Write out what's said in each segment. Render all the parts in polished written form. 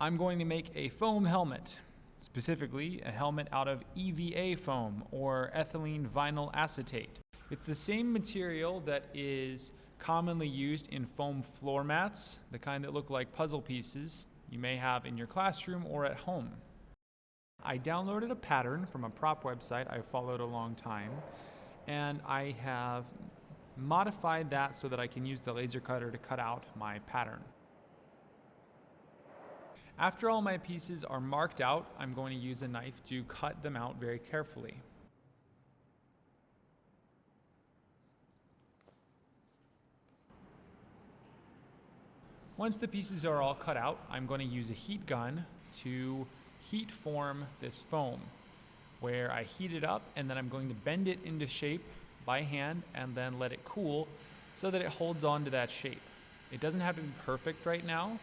I'm going to make a foam helmet, specifically a helmet out of EVA foam or ethylene vinyl acetate. It's the same material that is commonly used in foam floor mats, the kind that look like puzzle pieces you may have in your classroom or at home. I downloaded a pattern from a prop website I followed a long time, and I have modified that so that I can use the laser cutter to cut out my pattern. After all my pieces are marked out, I'm going to use a knife to cut them out very carefully. Once the pieces are all cut out, I'm going to use a heat gun to heat form this foam, where I heat it up and then I'm going to bend it into shape by hand and then let it cool so that it holds on to that shape. It doesn't have to be perfect right now,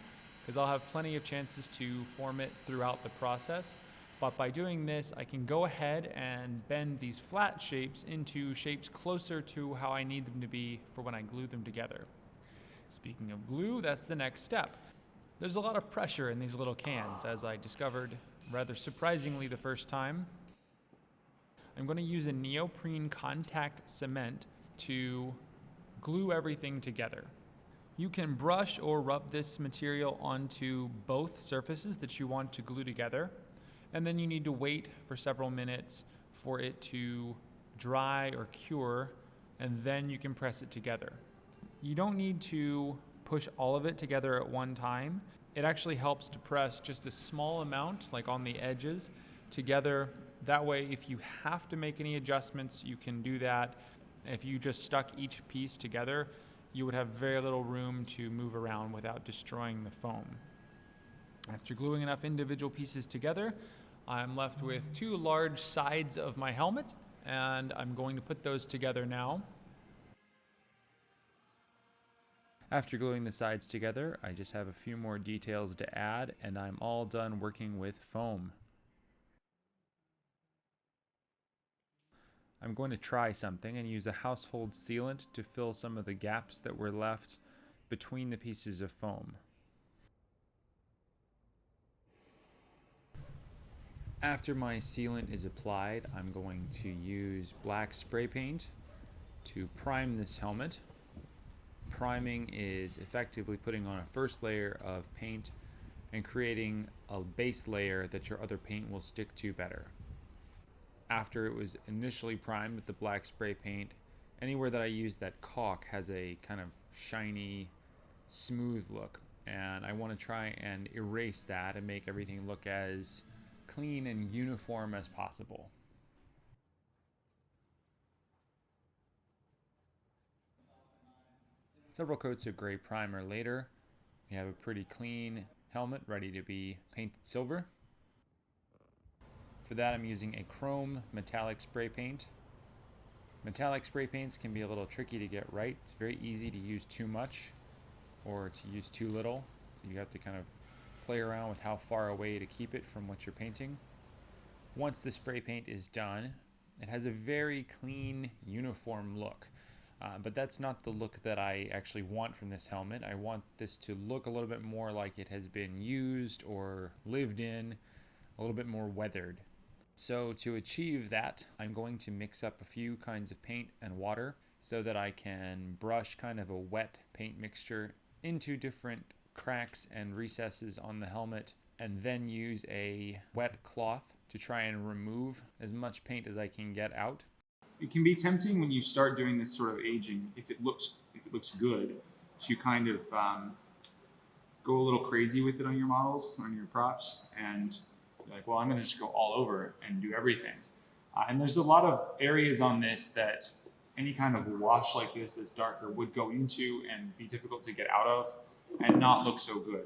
because I'll have plenty of chances to form it throughout the process. But by doing this, I can go ahead and bend these flat shapes into shapes closer to how I need them to be for when I glue them together. Speaking of glue, that's the next step. There's a lot of pressure in these little cans, as I discovered rather surprisingly the first time. I'm going to use a neoprene contact cement to glue everything together. You can brush or rub this material onto both surfaces that you want to glue together, and then you need to wait for several minutes for it to dry or cure, and then you can press it together. You don't need to push all of it together at one time. It actually helps to press just a small amount, like on the edges, together. That way, if you have to make any adjustments, you can do that. If you just stuck each piece together, you would have very little room to move around without destroying the foam. After gluing enough individual pieces together, I'm left with two large sides of my helmet, and I'm going to put those together now. After gluing the sides together, I just have a few more details to add, and I'm all done working with foam. I'm going to try something and use a household sealant to fill some of the gaps that were left between the pieces of foam. After my sealant is applied, I'm going to use black spray paint to prime this helmet. Priming is effectively putting on a first layer of paint and creating a base layer that your other paint will stick to better. After it was initially primed with the black spray paint, anywhere that I used that caulk has a kind of shiny, smooth look, and I want to try and erase that and make everything look as clean and uniform as possible. Several coats of gray primer later, we have a pretty clean helmet ready to be painted silver. For that, I'm using a chrome metallic spray paint. Metallic spray paints can be a little tricky to get right. It's very easy to use too much or to use too little. So you have to kind of play around with how far away to keep it from what you're painting. Once the spray paint is done, it has a very clean, uniform look. But that's not the look that I actually want from this helmet. I want this to look a little bit more like it has been used or lived in, a little bit more weathered. So to achieve that, I'm going to mix up a few kinds of paint and water so that I can brush kind of a wet paint mixture into different cracks and recesses on the helmet, and then use a wet cloth to try and remove as much paint as I can get out. It can be tempting when you start doing this sort of aging, if it looks good, to kind of go a little crazy with it on your models, on your props, and like, well, I'm going to just go all over and do everything. And there's a lot of areas on this that any kind of wash like this that's darker would go into and be difficult to get out of and not look so good.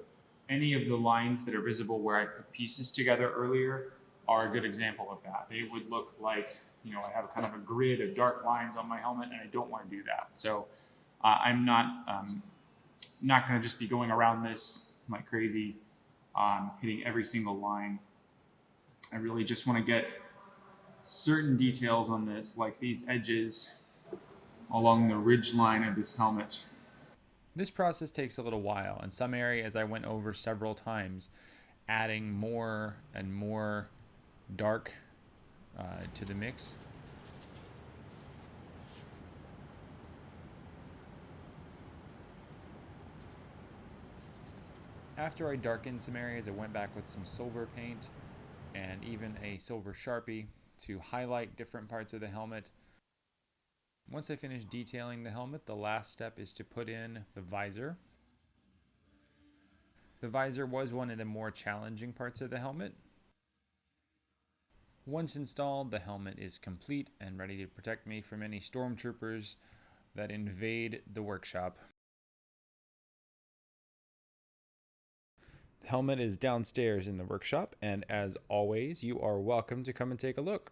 Any of the lines that are visible where I put pieces together earlier are a good example of that. They would look like, you know, I have kind of a grid of dark lines on my helmet, and I don't want to do that. So I'm not going to just be going around this like crazy, hitting every single line. I really just want to get certain details on this, like these edges along the ridge line of this helmet. This process takes a little while, and some areas I went over several times, adding more and more dark to the mix. After I darkened some areas, I went back with some silver paint and even a silver Sharpie to highlight different parts of the helmet. Once I finished detailing the helmet, the last step is to put in the visor. The visor was one of the more challenging parts of the helmet. Once installed, the helmet is complete and ready to protect me from any stormtroopers that invade the workshop. The helmet is downstairs in the workshop, and as always, you are welcome to come and take a look.